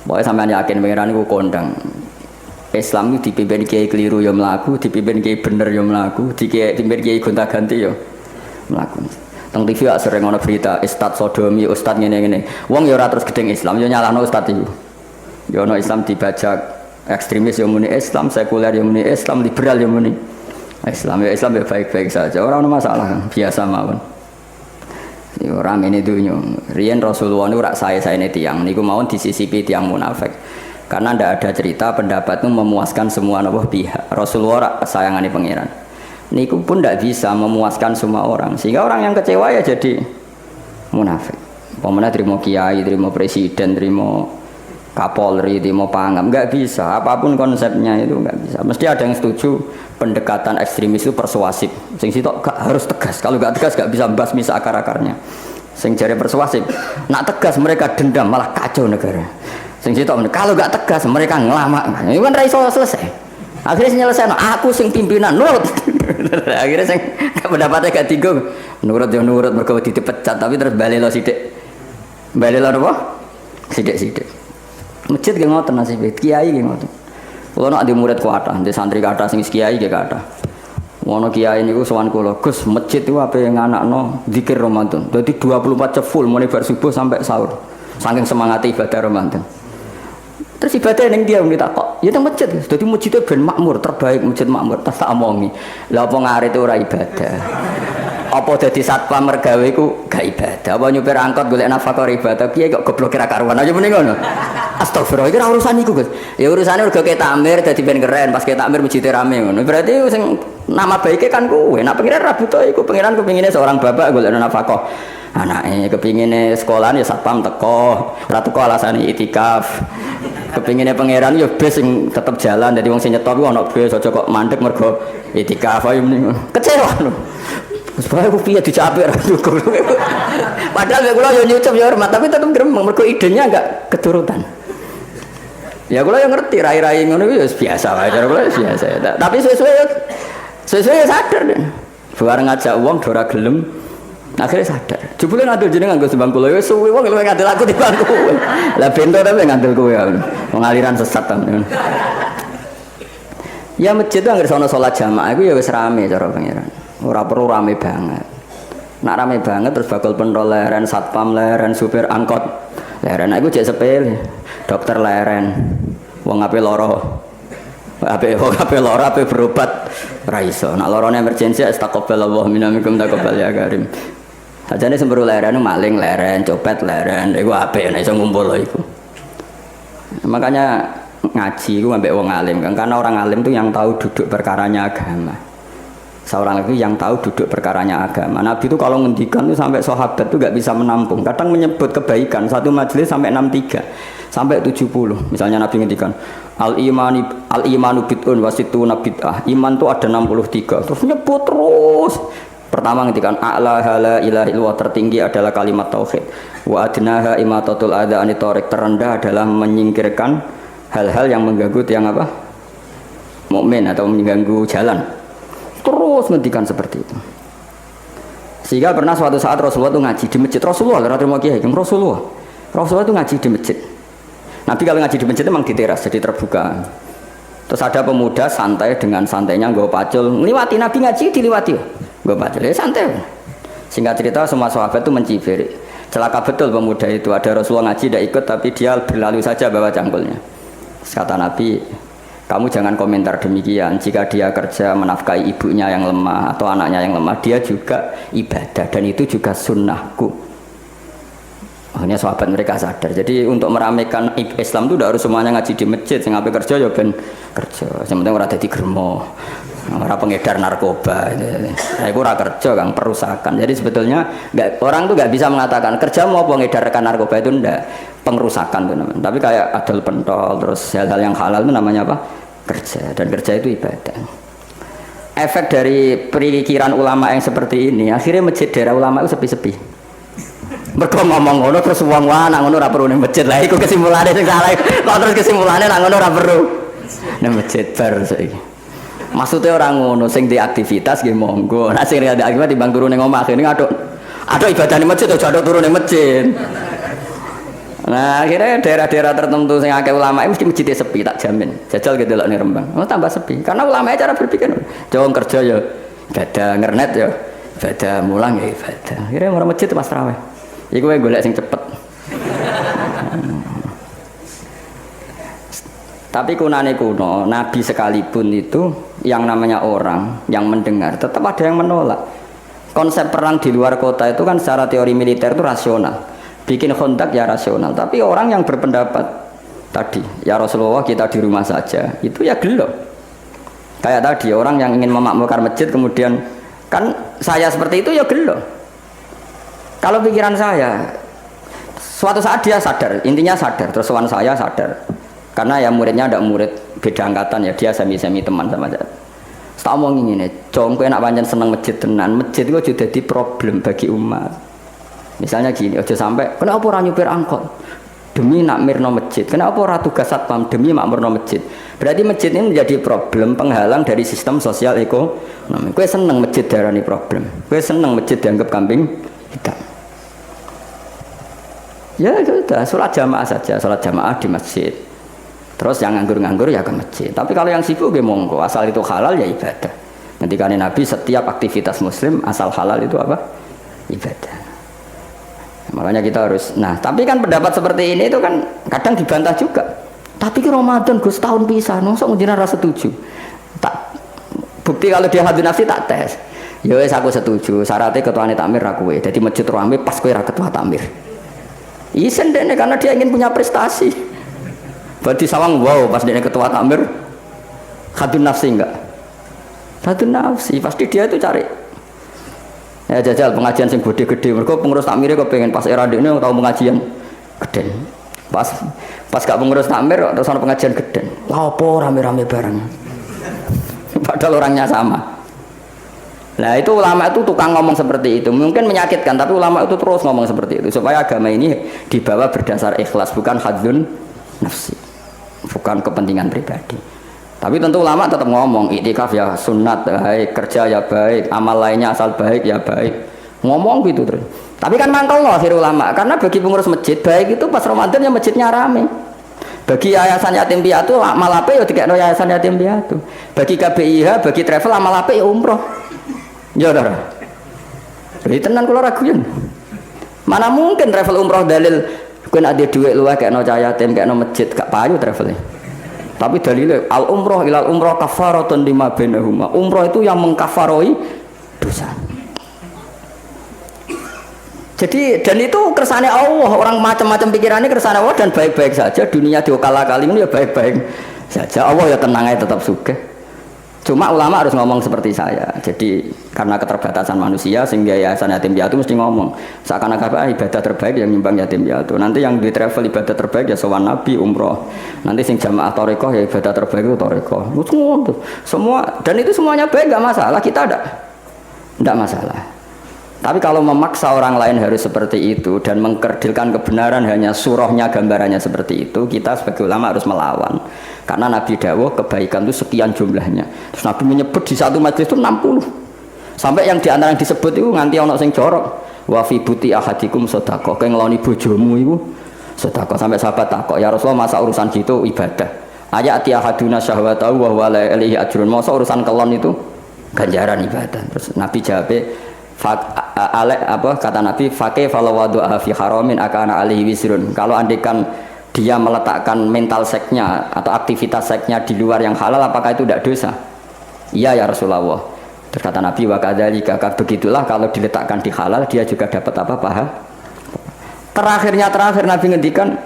Pokoknya sampean yakin pangeran iku kondang. Islam itu dipimpin kiai keliru ya mlaku, dipimpin kiai bener ya mlaku, dipimpin kiai gonta-ganti ya mlaku. Teng TV sering ana berita ustaz sodomi, ustaz ngene-ngene. Wong ya ora terus gedeng Islam, ya nyalahno ustaz iku. Ya ana Islam dibajak ekstremis ya muni Islam, sekuler ya muni Islam, liberal ya muni Islam. Ya Islam ya baik-baik saja. Ora ana masalah kan, biasa mawon. Ya ora mene dunya. Riyen Rasulullah niku rak sae-saene tiyang niku mawon disisipi tiyang munafik. Karena ndak ada cerita pendapat itu memuaskan semua pihak. Rasulullah sayangane pangeran. Niku pun ndak bisa memuaskan semua orang. Sehingga orang yang kecewa ya jadi munafik. Pemenang terima kiai, terima presiden, terima kapolri, terima pangam, nggak bisa. Apapun konsepnya itu nggak bisa. Mesti ada yang setuju pendekatan ekstremis itu persuasif. Sing sitok harus tegas. Kalau nggak tegas nggak bisa basmi akar-akarnya. Sing jare persuasif. Nak tegas mereka dendam malah kacau negara. Sing sitok kalau gak tegas mereka ngelamak. Ini kan ra iso selesai. Akhirnya nyelesaino aku sing pimpinan nurut. Akhirnya sing pendapatnya gak tinggung. Nurut ya nurut mergo dipecat tapi terus balelo sithik. Balelo apa? Sithik-sithik. Masjid ge ngoten nasibe, kiai ge ngoten. Kulo nek di murid kuatah, di santri kathah sing kiai ge kathah. Ngono kiai niku sowan kula, Gus, masjid iku ape nganakno zikir Ramadan. Dadi 24 jam full mulai bar subuh sampai sahur. Saking semangat ibadah Ramadan. Terus ibadah ning dia muni takok, ya teng masjid. Dadi masjidnya ben makmur, terbaik masjid makmur. Tas tak omongi. Lah apa ngarit ora ibadah. Apa dadi satpam mergawe iku gak ibadah. Apa nyupir angkot golek nafkah ibadah. Piye kok goblok kira karuan aja muni ngono. Astagfirullah, iki ora urusan iku, Gus. Ya urusane mergo ke takmir dadi ben keren, pas ke takmir masjid rame ngono. Berarti sing nama baiknya kan kowe. Nak pengiran ra butuh iku, pengiran kepingine seorang bapak golek nafkah. Anake kepingine sekolahan ya satpam teko, ora teko alasane itikaf. Kepingine pangeran ya bes sing tetep jalan, dadi wong sing nyetop ku ana bes aja kok mandek mergo itikaf ayo mending. Kecewa lho. Wis bae ku piye dicapik ra cukup. Padahal kula yo nyucup yo hormat, tapi tetep gremeng mergo idenya enggak keturutan. Ya kula yo ngerti rai-rai ngono ku ya biasa wae, cara kula biasa. Tapi sesuai sadar deh. Bareng ngajak wong ora gelem. Akhirnya sadar. Jebule ngandel jenengan nggo sembang kula wis suwe wong luwih ngandel aku timbang kowe. Lah bento tapi ngandel kowe. Pengaliran sesat ta. Ya masjid itu anggere sono salat jamaah iku ya wis rame cara pangeran. Ora perlu rame banget. Nak rame banget terus bakal pentol leren, satpam leren, supir angkot leren. Iku jek sepele. Dokter leren. Wong ape lara. Ape lara ape berobat ra iso. Nak larane emergensi astagfirullah minamikum taqabbal ya karim. Sajane semburu leren maling leren, copet leren, iku apik nek iso ngumpul iku. Makanya ngaji iku ambek wong alim kan, karena orang alim itu yang tahu duduk perkaranya agama. Seorang lagi yang tahu duduk perkaranya agama. Nabi itu kalau ngendikan itu sampai sahabat itu enggak bisa menampung. Kadang menyebut kebaikan satu majelis sampai 63, sampai 70. Misalnya Nabi ngendikan al-imanu bid'un wa sittuna bid'ah. Iman itu ada 63. Terus nyebut terus. Pertama ngendikan a'la la ilaha illallah, tertinggi adalah kalimat tauhid. Wa adnaha imatatul adza anit thariq, terendah adalah menyingkirkan hal-hal yang mengganggu tiang apa? Mukmin atau mengganggu jalan. Terus ngendikan seperti itu. Sehingga pernah suatu saat Rasulullah itu ngaji di masjid. Rasulullah terima kiai, Rasulullah itu ngaji di masjid. Nabi kalau ngaji di masjid memang di teras, jadi terbuka. Terus ada pemuda santai dengan santainya nggo pacul, ngliwati Nabi ngaji diliwati. Nggo pacul ya santai. Singkat cerita semua sahabat itu mencibir. Celaka betul pemuda itu, ada Rasulullah ngaji tidak ikut tapi dia berlalu saja bawa cangkulnya. Kata Nabi, kamu jangan komentar demikian. Jika dia kerja menafkahi ibunya yang lemah atau anaknya yang lemah, dia juga ibadah dan itu juga sunnahku. Akhirnya sahabat mereka sadar. Jadi untuk meramaikan Islam itu tidak harus semuanya ngaji di masjid. Sing ape kerja ya ben kerja. Sing penting ora dadi gremo. Ora pengedar narkoba. Nah, itu ora kerja Kang, perusakan. Jadi sebetulnya orang tuh nggak bisa mengatakan kerja mau pengedarkan narkoba itu ndak, pengrusakan tuh namanya. Tapi kayak adol pentol terus hal-hal yang halal itu namanya apa? Kerja, dan kerja itu ibadah. Efek dari pemikiran ulama yang seperti ini, akhirnya masjid daerah ulama itu sepi-sepi. Mergo ngomong ngono terus wong wae nak ngono ora perlu ning masjid. Lah iku kesimpulannya sing salah. Kok terus kesimpulannya nak ngono ora perlu ning masjid bar saiki. Maksudnya orang ngono sing di aktivitas nggih monggo. Nek sing ada aktivitas timbang turu ning omah kene aduk ibadah ning masjid aja aduk turu ning masjid. Nah, akhirnya daerah-daerah tertentu yang akeh ulama mesti masjidnya sepi, tak jamin. Jajal gitu loh nih Rembang. Oh, tambah sepi. Karena ulama cara berpikir, jauh kerja ya, ibadah ngernet ya, ibadah mulang ya ibadah. Akhirnya orang masjid pas tarawih. Iku wae golek sing cepet. Tapi kunane kuno, Nabi sekalipun itu yang namanya orang yang mendengar tetap ada yang menolak. Konsep perang di luar kota itu kan secara teori militer itu rasional. Bikin kontak ya rasional, tapi orang yang berpendapat tadi, ya Rasulullah kita di rumah saja, itu ya gelo. Kayak tadi orang yang ingin memakmurkan masjid kemudian kan saya seperti itu ya gelo. Kalau pikiran saya, suatu saat dia sadar, intinya sadar, terus sowan saya sadar, karena ya muridnya ada murid beda angkatan ya, dia semi teman sama saya. Tak omong ini, cong kowe nak pancen seneng masjid tenan, masjid itu juga jadi problem bagi umat. Misalnya gini, aja sampai kenapa orang nyupir angkot demi nak mirno masjid, kenapa orang tugas satpam demi makmurno masjid. Berarti masjid ini menjadi problem penghalang dari sistem sosial ekonomi. Kowe seneng masjid darani problem, kowe seneng masjid dianggap kambing hitam. Ya sudah, sholat jamaah saja, sholat jamaah di masjid. Terus yang nganggur-nganggur ya ke masjid. Tapi kalau yang sibuk ya monggo, asal itu halal ya ibadah. Ketika Nabi setiap aktivitas muslim asal halal itu apa? Ibadah. Makanya kita harus, nah tapi kan pendapat seperti ini itu kan kadang dibantah juga. Tapi ke Ramadan Gus tahun pisah, nusuk ngunjina rasa setuju. Tak bukti kalau dia hadun nafsi tak tes. Ya wes aku setuju. Syaratnya ketuane takmir aku. Jadi masjid rame pas kowe ra ketua takmir. Isen dene karena dia ingin punya prestasi. Berarti sawang wow pas dia ketua takmir hadun nafsi enggak? Hadun nafsi pasti dia itu cari. Ya jajal pengajian sing gede-gede, mereka pengurus takmir kok pengen pas era ini tahu pengajian gede. Pas gak pengurus takmir terus ana pengajian gede. Wah apa rame-rame bareng. Padahal orangnya sama. Nah itu ulama itu tukang ngomong seperti itu, mungkin menyakitkan, tapi ulama itu terus ngomong seperti itu supaya agama ini dibawa berdasar ikhlas, bukan hadzun nafsi, bukan kepentingan pribadi. Tapi tentu ulama tetap ngomong iktikaf ya sunat baik, kerja ya baik, amal lainnya asal baik ya baik, ngomong gitu terus. Tapi kan mangkal loh akhir ulama, karena bagi pengurus masjid baik itu pas Ramadan ya masjidnya rame. Bagi yayasan yatim piatu amal apa ya dikekno yayasan yatim piatu. Bagi KBIH, bagi travel amal apa ya umroh. Ya udah. Jadi tenan kula raguyan. Mana mungkin travel umroh dalil kowe nek ada dhuwit luwih kekno cah yatim kekno masjid gak payu travelnya. Tapi dalilnya al umroh ilal umroh kafaratun lima bainahuma. Umroh itu yang mengkafaroi dosa. Jadi dan itu kersane Allah, orang macam-macam pikirannya kersane Allah dan baik-baik saja. Dunia diokal-akali ini ya baik-baik saja. Allah ya tenang aja tetap sugih. Cuma ulama harus ngomong seperti saya. Jadi karena keterbatasan manusia sehingga yayasan yatim piatu mesti ngomong seakan-akan ibadah terbaik yang nyumbang yatim piatu. Nanti yang di travel ibadah terbaik ya sowan nabi umroh. Nanti sing jamaah thariqah ya ibadah terbaik itu thariqah. Semua dan itu semuanya baik enggak masalah, kita enggak masalah. Tapi kalau memaksa orang lain harus seperti itu dan mengkerdilkan kebenaran hanya surahnya gambarannya seperti itu, kita sebagai ulama harus melawan. Karena Nabi dawuh kebaikan itu sekian jumlahnya. Terus Nabi menyebut di satu majelis itu 60. Sampai yang diantara yang disebut itu nganti ana sing jorok. Wa fi buti ahadikum sedekah. Kowe ngeloni bojomu iku sedekah. Sampai sahabat takok, "Ya Rasulullah, masa urusan gitu ibadah? Ayati ahaduna syahwatahu wa huwa la ilaihi ajrun." Masa urusan kelon itu ganjaran ibadah. Terus Nabi jawab, kata Nabi, "Faqih falawadu'a fi haramin akana alaihi wisrun." Kalau andikan dia meletakkan mental seksnya atau aktivitas seksnya di luar yang halal, apakah itu tidak dosa? Iya ya Rasulullah. Terus kata Nabi, wa kadzalika, begitulah kalau diletakkan di halal dia juga dapat apa paha. Terakhir Nabi ngendikan,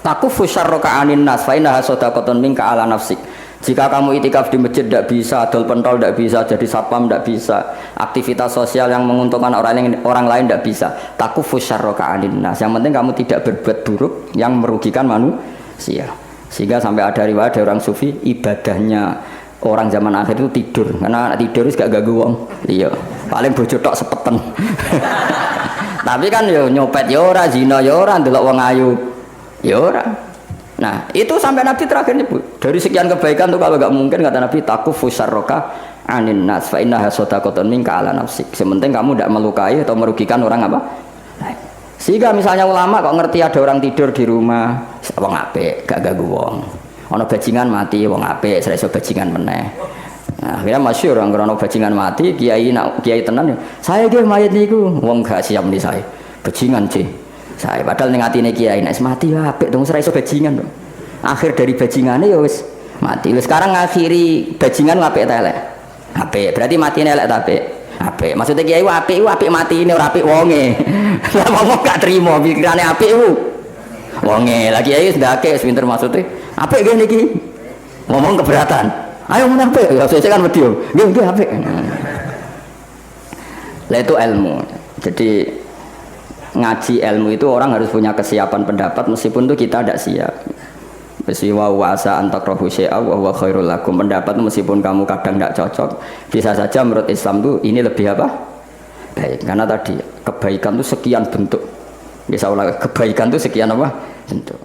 takufu syarraka anin nas fa innaha shadaqatun minka ala nafsik. Jika kamu itikaf di masjid tidak bisa, adol pentol tidak bisa, jadi satpam tidak bisa, aktivitas sosial yang menguntungkan orang lain tidak bisa. Takufu syarraka anin nas. Yang penting kamu tidak berbuat buruk yang merugikan manusia. Sehingga sampai ada riwayat dari orang sufi, ibadahnya orang zaman akhir itu tidur, karena tidur itu gak ganggu wong. Iya, paling bojo tok sepeten. Tapi kan yo nyopet yo ora, zina yo ora, ndelok wong ayu yo ora. Nah itu sampai Nabi terakhir nyebut dari sekian kebaikan tuh kalau nggak mungkin kata Nabi takufu syarraka anin nas fa innaha shadaqatun minka ala nafsik. Sementing kamu tidak melukai atau merugikan orang apa? Nah, Sehingga misalnya ulama kok ngerti ada orang tidur di rumah, wong apik, gak ganggu wong. Ana bajingan mati, wong apik, ora iso bajingan meneh. Nah, akhirnya masyhur orang krono bajingan mati, kiai tenan. Saya ge mayit niku, wong gak siap nih saya. Bajingan sih. Saya padahal ning atine kiai nek mati ya apik dong ora iso bajingan. Akhir dari bajingane ya wis mati. Wis sekarang ngakhiri bajingan apik ta elek? Apik. Berarti matine elek ta apik? Apik. Maksudnya kiai apik matine ora apik wonge. Lah ngomong gak trimo pikirane apik ku. Wonge. Lah kiai wis ndake wis pinter maksudnya. Apik ngene iki. Ngomong keberatan. Ayo ngomong apik. Ya saya kan wedi yo. Nggih apik. Lah itu ilmu. Jadi ngaji ilmu itu orang harus punya kesiapan pendapat meskipun itu kita tidak siap. Wa wasa antakrahu syai'a wa huwa khairul lakum. Pendapat meskipun kamu kadang tidak cocok, bisa saja menurut Islam itu ini lebih apa? Baik. Karena tadi kebaikan itu sekian bentuk. Bisa ulang, kebaikan itu sekian apa? Bentuk.